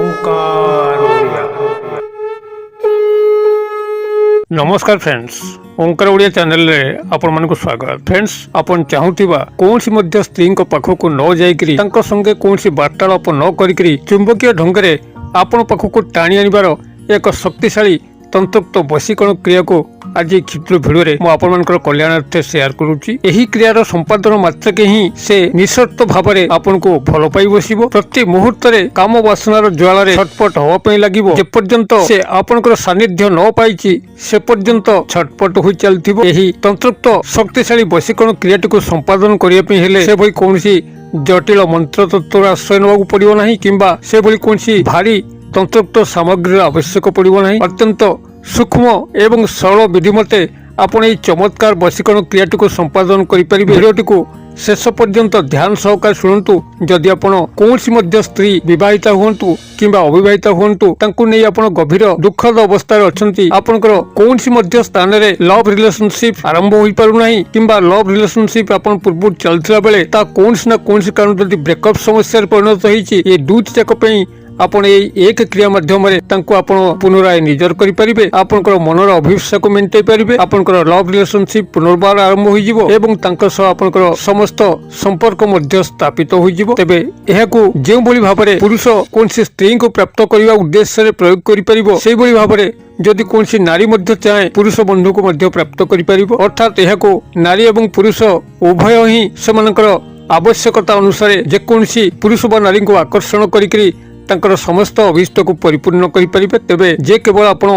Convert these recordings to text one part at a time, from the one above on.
ओंकार ओडिया। नमस्कार फ्रेंड्स, ओंकार ओडिया चैनल रे आपण मानक स्वागत। फ्रेंड्स, आपण चाहूथिबा कोनसी मध्य स्त्री को पाखको न जाईकरी तांको संगे कोनसी वार्तालाप न करिकरी चुंबकीय ढंगरे आपण पाखको टाणी आनिबार एक शक्तिशाली तंत्रोक्त वशीकरण क्रिया को आज क्षुद्र भिडियो रे मु कल्याणार्थे शेयर करुच्ची। एही क्रियार संपादन मात्र के ही से निस्वार्थ भाव में आपन को भल पाई बसिबो। प्रति मुहूर्त रे काम वासनार ज्वाला रे छटपट हवा पई लागिबो। जे पर्यंत से आपनकर सानिध्य न पाइची से पर्यंत छटपट होई चलथिबो। एही तंत्रोक्त शक्तिशाली वशीकरण क्रियाटी को संपादन करिया पई हेले से भई कोनसी जटिल मंत्र तत्वर आश्रय नबाकू पड़िबो नाही किंबा से भई कोनसी भारी तंत्रोक्त सामग्री आवश्यक पड़िबो नाही। अत्यंत सूक्ष्म एवं सरल विधि मते आपण এই चमत्कार वशीकरण क्रियाटी को संपादन करि परिबे। भिडियोटी को शेष पर्यंत ध्यान सहकार शुणंतु। जदि आपण कोनसी मध्य स्त्री विवाहिता हुंतु किंबा अविवाहिता हुंतु तांकु नै आपण गभीर दुखद अवस्था रे अछंती, आपनकर कोनसी मध्य स्थान रे लव रिलेशनशिप आरंभ होई पारु नाही किंबा लव रिलेशनशिप आपण पूर्व चलथिला बेले ता कोनसी ना कोनसी कारण जदि ब्रेकअप समस्या रे परिणत होईची, ए दुईटी जाक पई आपण एक क्रिया माध्यम पुनराय निजर करि परिबे। आपनकर मनर अभिलाषा को मेंटेई परिबे। आपनकर लव रिलेशनशिप पुनर्बार आरंभ होई जिवो एवं तांकर सह आपनकर समस्त संपर्क मध्य स्थापित होई जिवो। तेबे एहाकू जेउ बोली भाबरे पुरुष कोनसी स्त्री को प्राप्त करिवा उद्देश्य रे प्रयोग करि परिबो, सेही बोली भाबरे जदि कोनसी नारी मध्य चाहे पुरुष बंधु को मध्य प्राप्त करि परिबो। अर्थात एहाकू नारी एवं पुरुष उभय ही सेमानकर आवश्यकता अनुसार जे कोनसी पुरुष व नारी को आकर्षण करिकरी तांकर समस्त अभिष्ट को परिपूर्ण करि परिबे। तेबे जे केवल आपण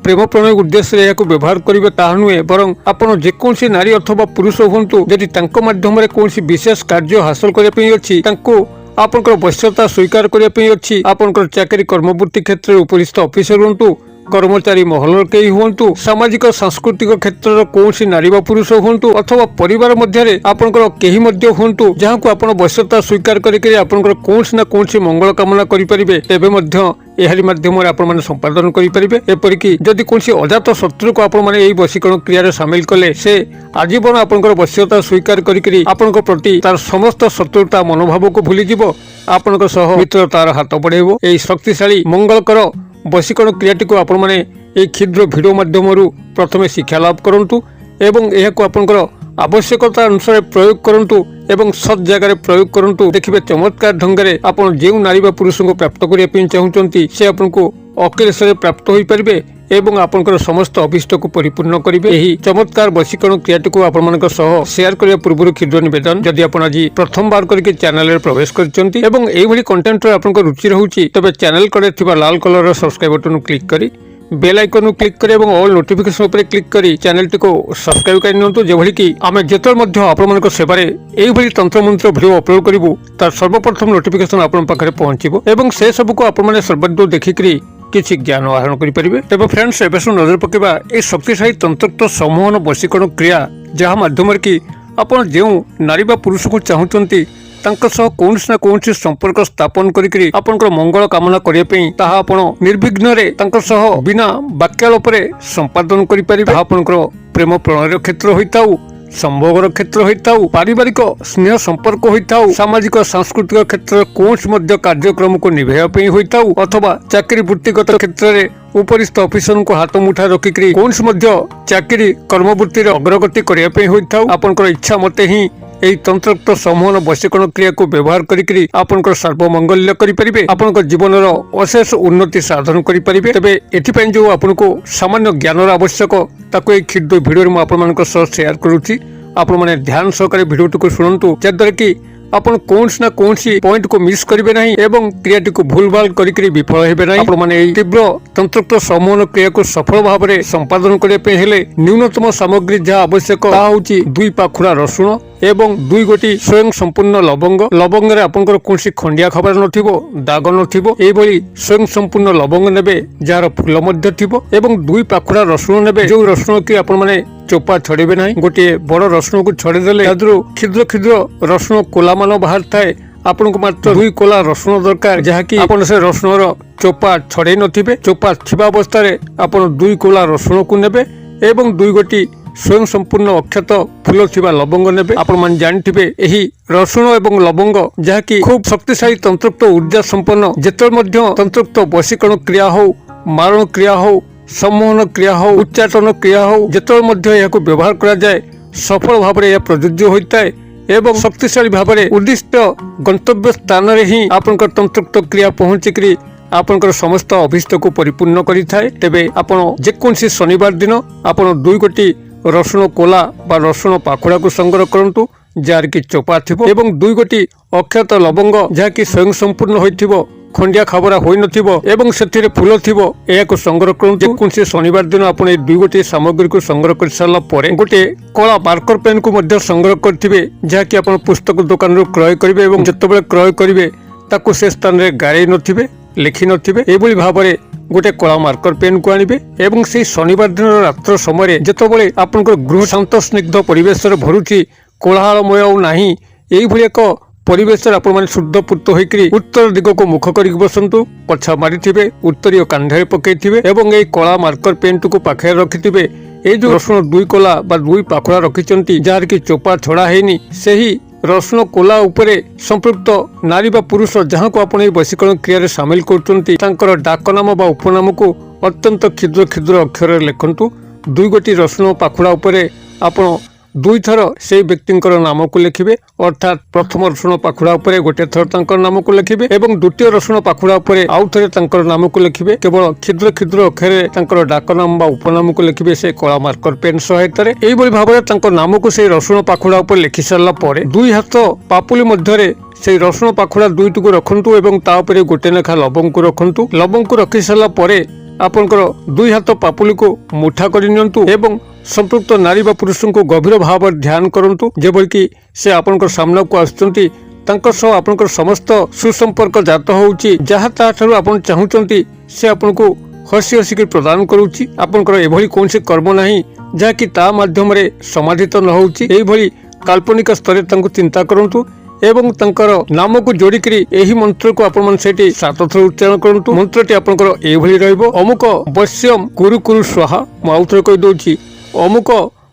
प्रेम प्रणय उद्देश्य रे याको व्यवहार करिवे ताहा नुहे, बरं आपण जे कोनसी नारी अथवा पुरुष हुंतु जदि तांको माध्यम रे कोनसी विशेष कार्य हासिल करिया पई अछि, तांको आपनकर वश्यता स्वीकार करिया पई अछि, आपनकर चाकरी कर्मवृत्ति क्षेत्र रे उपरिस्थ ऑफिसर हुंतु, कर्मचारी महलर केही हुंतु, सामाजिक सांस्कृतिक क्षेत्र कोनसी नारी व पुरुष हुंतु अथवा परिवार मध्य आपनकर केही मध्य हुंतु जहां आपण वश्यता स्वीकार करिके आपनकर कोनसी ना कोनसी मंगल कामना करि परिबे, तेबे मध्य एहारी माध्यम रे आपण माने संपादन करि परिबे। एपरिकी जदि कोनसी अजात शत्रु को आपण माने एही वशीकरण क्रिया रे शामिल कले से आजीवन आपनकर वश्यता स्वीकार करिके आपनकर प्रति तार समस्त शत्रुता मनोभाव को भूली जिवो, आपनकर सह मित्रतार हाथ बढ़ेबो। एही शक्तिशाली मंगलकर वशीकरण क्रियाटी को आपण माने एक क्षुद्र भिडियो माध्यम प्रथमे शिक्षा लाभ करंतु एवं एहाको आपनकर आवश्यकता अनुसार प्रयोग करंतु एवं सत जगह प्रयोग करंतु। देखिबे चमत्कार ढंगरे आपण जेउ नारी बा पुरुष को प्राप्त करिया पई चाहुचंती से आपनको अकेलेशरे प्राप्त होई परिबे एवं आपनकर समस्त अभिष्ट को परिपूर्ण करिवे। एही चमत्कार वशीकरण क्रियाटी को आपण मानक सह शेयर करिया पूर्व क्षुद्र निवेदन, जदि आपण आज प्रथम बार करके चैनल रे प्रवेश करचंती एवं एही भली कंटेंट रे आपनकर रुचि रहउची, तबे चैनल करे थिबा लाल कलर रो सब्सक्राइब बटन क्लिक करी बेल आइकन क्लिक करी एवं ऑल नोटिफिकेशन ऊपर क्लिक करी चैनल टी को सब्सक्राइब कर नियंतु, जेभली कि आमे जेतल मध्य आपण मानक सेवारे एही भली तंत्र मंत्र वीडियो अपलोड करिवु तार सर्वप्रथम नोटिफिकेशन आपण पाखरे पहुंचिबो एवं से सब को आपण माने सर्वदो देखिकरी किछि ज्ञान आहरण करि परिबे। तबे फ्रेंड्स, एबेसु नजर पकेबा ए शक्तिशाली तंत्रोक्त समूहन वशीकरण क्रिया जहा माध्यम कि आपण जेउ नारी बा पुरुष को चाहुचंती तांका सह कोनसी ना कोनसी संपर्क स्थापन करिकरी आपनकर मंगल कामना करिया पई ताहा आपण निर्विघ्न रे तांका सह बिना वाक्यालाप रे संपादन करि परिबे। आपनकर प्रेम प्रणय क्षेत्र होइताउ, संभोगर क्षेत्र होइताउ, पारिवारिक स्नेह संपर्क होइताउ, सामाजिक सांस्कृतिक क्षेत्र कोनसी मध्य कार्यक्रम को निभेया पई होइताउ अथवा चाकरी वृत्तिगत क्षेत्र रे उपरिस्थ ऑफिसर को हाथ मुठा रखिकरी कोनसी मध्य चाकरी कर्मवृत्ति रे अग्रगति करिया पई होइताउ, आपनकर इच्छा मते ही एही तंत्रोक्त समूहन वशीकरण क्रिया को व्यवहार करिकरी आपनकर सर्वमंगल्य करि परिबे, आपनकर जीवनर अशेष उन्नति साधन करि परिबे। तबे एथिपई जो आपनको सामान्य ज्ञानर आवश्यक ताको एक क्षुद्र भिडियो रे आपन मानक सह शेयर करूची। आपण माने ध्यान सहकारे भिडियोटी को सुनंतु, जद्वारा कि आपण कोनसी ना कोनसी पॉइंट को मिस करिवे नाही एवं क्रियाटी को भूल भाल करिकरी विफल हेबे नाही। आपण माने तीव्र तंत्रोक्त समूहन क्रिया को सफल भाव में संपादन करिया पे हेले न्यूनतम सामग्री जहा आवश्यक ता होची 2 पाखुरा रसुण एवं 2 गोटी स्वयं संपूर्ण लवंग। लवंग रे आपनकर कोनसी खंडिया खबर नथिबो, दाग नथिबो, एई भली स्वयं संपूर्ण लवंग नेबे जार फूल मध्य थिबो एवं 2 पाखुरा रसुण नेबे, जो रसुण कि आपण माने चोपा छड़ेबे नाही। गोटे बड़ रसुण को छड़े देले यादरो क्षुद्र क्षुद्र रसुण कोला मान बाहर थाए। आपन को मात्र 2 कोला रसुण दरकार जहाँकि आपण से रसुणर चोपा छड़े नथिबे। चोपा थिबा अवस्था रे आपण 2 कोला रसुण को नेबे एवं 2 गोटी स्वयं संपूर्ण अक्षत फूल थिबा लवंग नेबे। आपण मान जानिथिबे एही रसुण एवं लवंग जहाँकि खूब शक्तिशाली तंत्रोक्त ऊर्जा संपन्न जेतल मध्य तंत्रोक्त वशीकरण क्रिया हो, मारण क्रिया हो, सम्मोहन क्रिया हो, उच्चाटन क्रिया हो, जेतल मध्य याको व्यवहार करा जाय सफल भाबरे या प्रयोज्य होइताय एवं शक्तिशाली भाबरे उद्दिष्ट गंतव्य स्थान रे ही आपनकर तंत्रोक्त क्रिया पहुंचिकरी आपनकर समस्त अभिष्ट को परिपूर्ण करि थाए। तेबे आपण जेकोनसी शनिवार दिन आपण 2 गोटी रसुण कोला बा रसुण पाखुड़ा को संग्रह करंतु जार की चोपा थिबो एवं 2 गोटी अक्षत लवंग जहाँकि स्वयं संपूर्ण होइथिबो खंडिया खबरा होई नथिबो एवं सेथिरे फूल थिबो एयाको संग्रह करंतु। जेकोनसी शनिवार दिन आपण ए 2 गोटी सामग्री को संग्रह कर सारला परे गोटे कला मार्कर पेन को मध्य संग्रह करथिबे जहाँकि आपण पुस्तक दुकान रो क्रय करिवे एवं जतबेले क्रय करिवे ताको से स्थान रे गारै नथिबे लिखि नथिबे एभली भाबरे गोटे कला मार्कर पेन को आनिबे एवं से शनिवार दिन रात्र समय जेतबेले आपनकर गृह शांत स्निग्ध परिवेश रे भरुची कोलाहलमय और नाही एई भली एक परिवेश रे आपण माने शुद्धपूत होइकरी उत्तर दिग को मुख करी बसंतु पछा मारिथिबे उत्तरीय कांधरे पकेइथिबे एवं एई कला मार्कर पेन को पाखे रखिथिबे। ए जो रसुण 2 कोला बा 2 पाखुड़ा रखिचंती जार की चोपा छड़ा हेनी सेही रसुण कोला उपरे संपृक्त नारी बा पुरुष जहाँ को आपण वशीकरण क्रिया सामिल करचंती तांकर डाक नाम बा उपनाम को अत्यंत क्षुद्र क्षुद्र अक्षर लिखंतु। 2 गोटी रसुण पाखुड़ा उपरे आपण 2 थर से व्यक्ति नाम को लिखिबे अर्थात प्रथम रसुण पाखुड़ा उपरे गोटे थर तांकर नाम को लिखिबे एवं द्वितीय रसुण पाखुड़ा उपरे आउ थरे तांकर नाम को लिखिबे। केवल क्षुद्र क्षुद्र अक्षर तांकर डाक नाम बा उपनाम को लिखिबे से कला मार्कर पेन सहायता रे। एई बली भाबरे तांकर नाम को से रसुण पाखुड़ा उपर लिखि सारला परे 2 हाथ पापुली मध्यरे से रसुण पाखुड़ा 2 को रखंतु एवं ता उपरे गोटे लेखा लवंग को रखंतु। लवंग को रखि सारला परे आपनकर 2 हाथ पापुली को मुठा करि नियंतु एवं संपृक्त नारी बा पुरुष को गभीर भाव ध्यान करंतु जेबल कि से आपनकर सामना को आछंती तांकर सह आपनकर समस्त सुसंपर्क जात होउची जहा ता थारु आपन चाहुचंती से आपनको हसी हसी के प्रदान करूची। आपनकर एभली कोनसे कर्म नाही जहा कि ता माध्यम रे समाधित न होउची एई भली काल्पनिक स्तर तांको चिंता करंतु एवं तंकर नाम को जोड़िकरी एही मंत्र को आपण मन सेठी 7 थर उच्चारण करंतु। मंत्रटी आपनकर एभली रहइबो अमुक वश्यम कुरु कुरु स्वाहा। म आउथरे कहि दोछि अमुक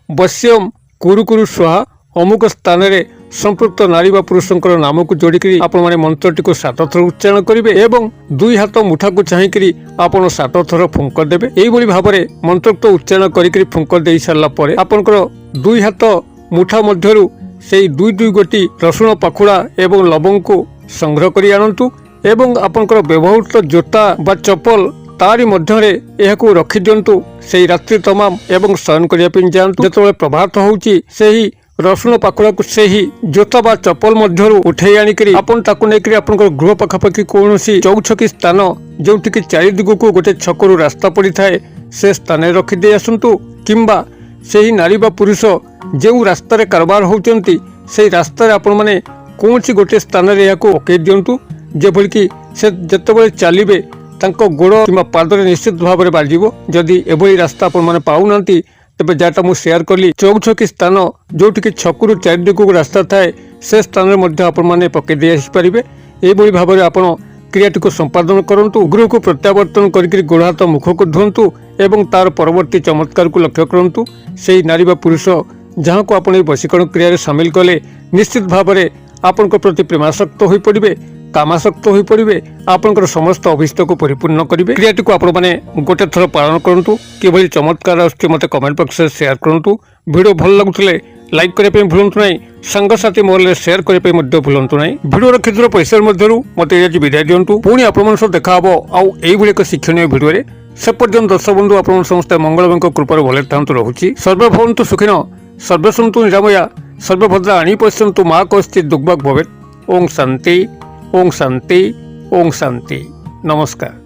वश्यम कुरु कुरु स्वाहा अमुक स्थान रे संपृक्त नारी बा पुरुषंकर नाम को जोड़िकरी आपण माने मंत्रटी को 7 थर उच्चारण करिवे एवं 2 हाथ मुठा को चाहिकरी आपण 7 थर फुंक देबे। एई भली भाबरे मंत्रोक्त उच्चारण करिकरी फुंक देई सारला परे आपनकर 2 हाथ मुठा मध्यरु सेई 2 गोटी रसुण पाखुड़ा एवं लवंग को संग्रह करी आनंतु एवं आपनकर व्यवहृत जोता बा चप्पल तारी मध्यरे एहाकू रखि दियंतु। सेई रात्रि तमाम एवं शयन करिया पिन जांतु। जेतबेले प्रभात होउची सेही रसुण पाखुड़ा को सेही जोता बा चप्पल मध्यरु उठेई आनिकरी आपन ताकू नेकरी आपनकर गृह पाखापाखि कोनोसी चौछकी स्थान जोंठी कि चारि दिगु को गोटे छकरु रास्ता पड़ी थाए से स्थान रखि दे आसंतु किंबा सेही नारी बा पुरुष जो रास्ता रे कारबार होउचंती सेही रास्ता रे आपण माने कोनसी गोटे स्थान रे याको पके दियंतु जेभली कि से जतबेले चालिबे तांको गोड़ किंबा पादरे निश्चित भाव में बाजिबो। जदि एभली रास्ता आपण माने पाउनांती तेबे जाटा मु शेयर करली चौछकी स्थान जोठी कि छकुरु चारि दिगु रास्ता थाए से स्थान रे मध्ये आपण माने पके दे आसी परिबे। एभली भाव में आपण क्रियाटी को संपादन करंतु। गृह को प्रत्यावर्तन करिकरी गोड़ हाथ मुख को धुंतु एवं तार परवर्ती चमत्कार को लक्ष्य करंतु। सेही नारी बा पुरुष जहाँ को आपण वशीकरण क्रिया सामिल कले निश्चित भाव में आपण प्रति प्रेमासक्त हो पड़े कामासक्त हो पड़े आपंकर समस्त अभिष्ट को परिपूर्ण करेंगे। क्रियाटी को आपण मैंने गोटे थर पालन करूँ किभली चमत्कार आसुच्छी मते कमेंट बॉक्स में शेयर करूँ। वीडियो भल लगुले लाइक करने भूलु ना सांगसाथी मोहल्ले शेयर करने भूलु ना। वीडियो क्षुद्र पैसा मध्य मत विदाय दिंतु पुणी आपण देखा आउ एक शिक्षणीय वीडियो से पर्यटन दर्शक बंधु आप समस्त मंगल कृपार भले था रोचे। सर्वभवन्तु सुखिन सर्वसन्तु निरामया सर्वभद्रा आनी पश्यन्तु मा कश्चित् दुर्भाग् भवेत्। ओम शांति ओम शांति ओम शांति। नमस्कार।